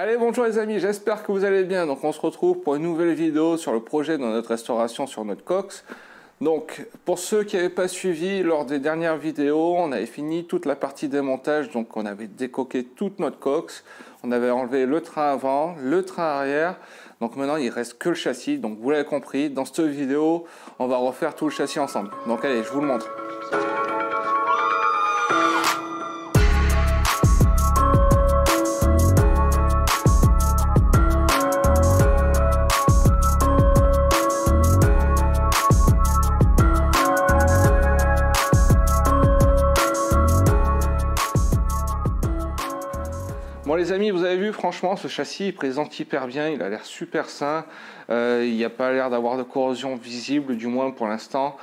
Allez, bonjour les amis, j'espère que vous allez bien. Donc on se retrouve pour une nouvelle vidéo sur le projet de notre restauration sur notre cox. Donc pour ceux qui n'avaient pas suivi lors des dernières vidéos, on avait fini toute la partie démontage. Donc on avait décoqué toute notre cox, on avait enlevé le train avant, le train arrière. Donc maintenant il reste que le châssis. Donc vous l'avez compris, dans cette vidéo on va refaire tout le châssis ensemble. Donc allez, je vous le montre. Bon les amis, vous avez vu, franchement ce châssis il présente hyper bien, il a l'air super sain, il n'y a pas l'air d'avoir de corrosion visible, du moins pour l'instant.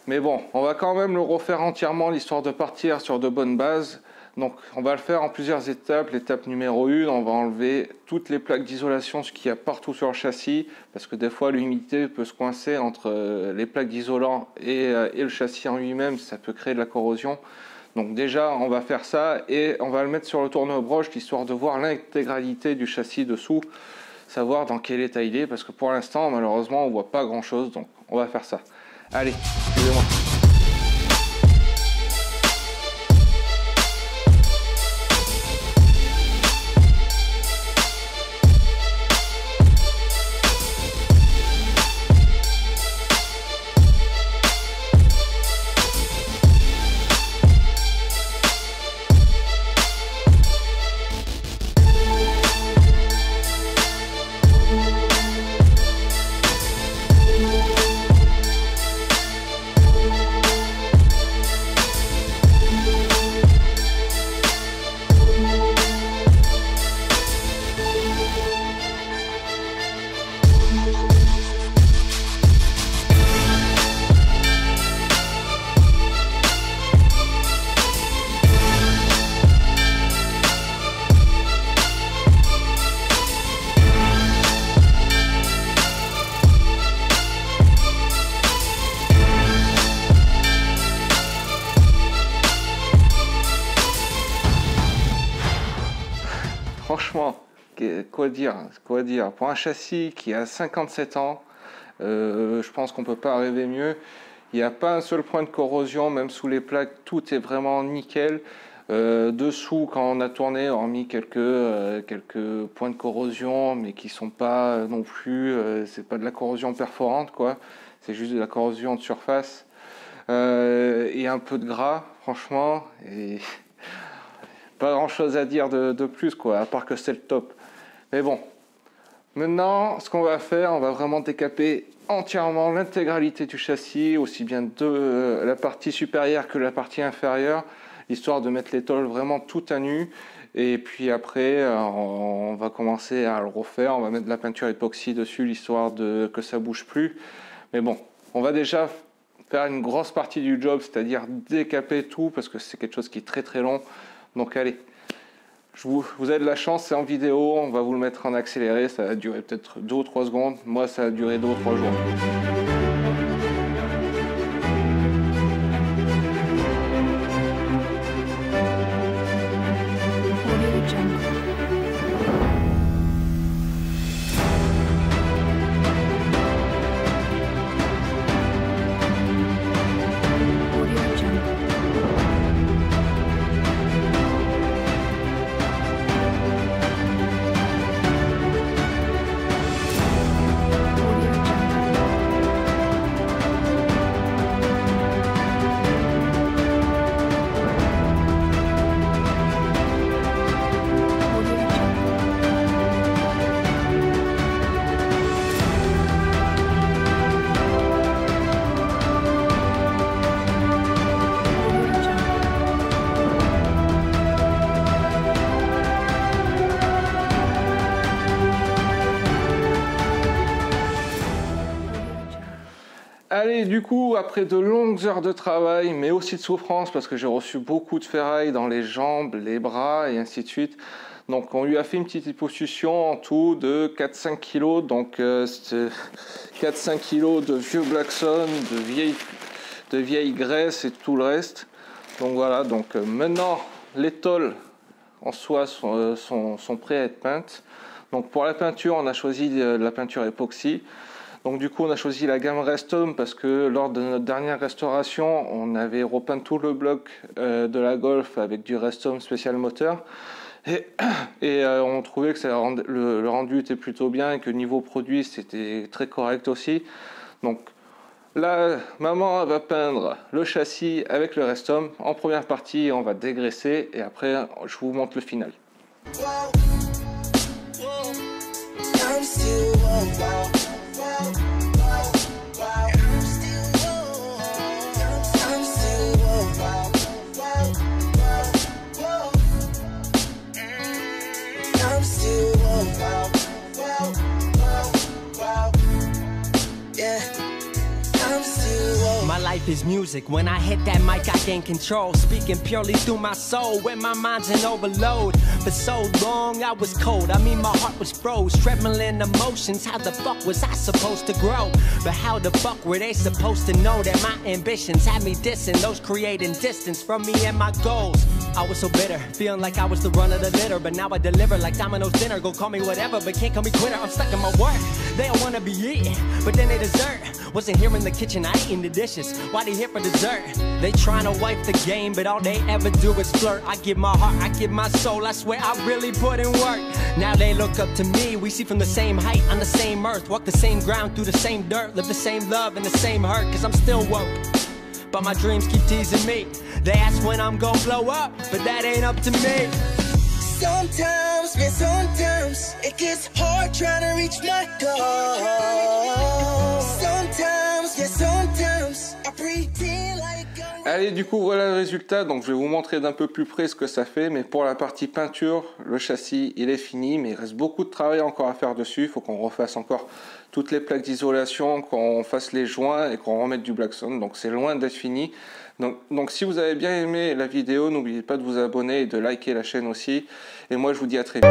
Mais bon, on va quand même le refaire entièrement, l'histoire de partir sur de bonnes bases. Donc on va le faire en plusieurs étapes. L'étape numéro 1, on va enlever toutes les plaques d'isolation, ce qu'il y a partout sur le châssis, parce que des fois l'humidité peut se coincer entre les plaques d'isolant et le châssis en lui-même, ça peut créer de la corrosion. Donc déjà on va faire ça et on va le mettre sur le tourne-broche histoire de voir l'intégralité du châssis dessous, savoir dans quel état il est, parce que pour l'instant malheureusement on voit pas grand chose, donc on va faire ça. Allez, suivez-moi. Franchement, quoi dire, pour un châssis qui a 57 ans, je pense qu'on ne peut pas rêver mieux. Il n'y a pas un seul point de corrosion, même sous les plaques, tout est vraiment nickel. Dessous, quand on a tourné, hormis quelques points de corrosion, mais qui sont pas non plus, c'est pas de la corrosion perforante, quoi. C'est juste de la corrosion de surface et un peu de gras, franchement. Et pas grand chose à dire de plus, quoi, à part que c'est le top. Mais bon, maintenant ce qu'on va faire, on va vraiment décaper entièrement l'intégralité du châssis, aussi bien de la partie supérieure que la partie inférieure, histoire de mettre les tôles vraiment tout à nu. Et puis après on va commencer à le refaire, on va mettre de la peinture époxy dessus, l'histoire de que ça bouge plus. Mais bon, on va déjà faire une grosse partie du job, c'est-à-dire décaper tout, parce que c'est quelque chose qui est très très long. Donc allez, vous avez de la chance, c'est en vidéo, on va vous le mettre en accéléré, ça va durer peut-être 2 ou 3 secondes, moi ça a duré 2 ou 3 jours. Allez, du coup, après de longues heures de travail, mais aussi de souffrance, parce que j'ai reçu beaucoup de ferraille dans les jambes, les bras et ainsi de suite. Donc on lui a fait une petite liposuction en tout de 4-5 kg. Donc c'était 4-5 kg de vieux Blackson, de vieille graisse et tout le reste. Donc voilà, donc maintenant les tôles, en soi sont prêts à être peintes. Donc pour la peinture, on a choisi la peinture époxy. Donc du coup, on a choisi la gamme Restom parce que lors de notre dernière restauration, on avait repeint tout le bloc de la Golf avec du Restom spécial moteur. Et on trouvait que le rendu était plutôt bien et que niveau produit, c'était très correct aussi. Donc là, maman va peindre le châssis avec le Restom. En première partie, on va dégraisser et après, je vous montre le final. My life is music. When I hit that mic, I gain control. Speaking purely through my soul when my mind's in overload. For so long, I was cold. I mean, my heart was froze. Trembling emotions. How the fuck was I supposed to grow? But how the fuck were they supposed to know that my ambitions had me dissing? Those creating distance from me and my goals. I was so bitter, feeling like I was the run of the litter. But now I deliver like Domino's dinner. Go call me whatever, but can't call me quitter. I'm stuck in my work. They don't wanna be eating, but then they dessert. Wasn't here in the kitchen, I ain't in the dishes. Why they here for dessert? They tryna wipe the game, but all they ever do is flirt. I give my heart, I give my soul, I swear I really put in work. Now they look up to me, we see from the same height, on the same earth. Walk the same ground, through the same dirt. Live the same love and the same hurt, cause I'm still woke. But my dreams keep teasing me. They ask when I'm gonna blow up, but that ain't up to me. Sometimes, man, sometimes it gets hard trying to reach my goal. Sometimes, yeah, sometimes I pretend like I'm... Allez, du coup, voilà le résultat. Donc, je vais vous montrer d'un peu plus près ce que ça fait. Mais pour la partie peinture, le châssis, il est fini. Mais il reste beaucoup de travail encore à faire dessus. Il faut qu'on refasse encore toutes les plaques d'isolation, qu'on fasse les joints et qu'on remette du Blackstone. Donc, c'est loin d'être fini. Donc, si vous avez bien aimé la vidéo, n'oubliez pas de vous abonner et de liker la chaîne aussi. Et moi, je vous dis à très vite.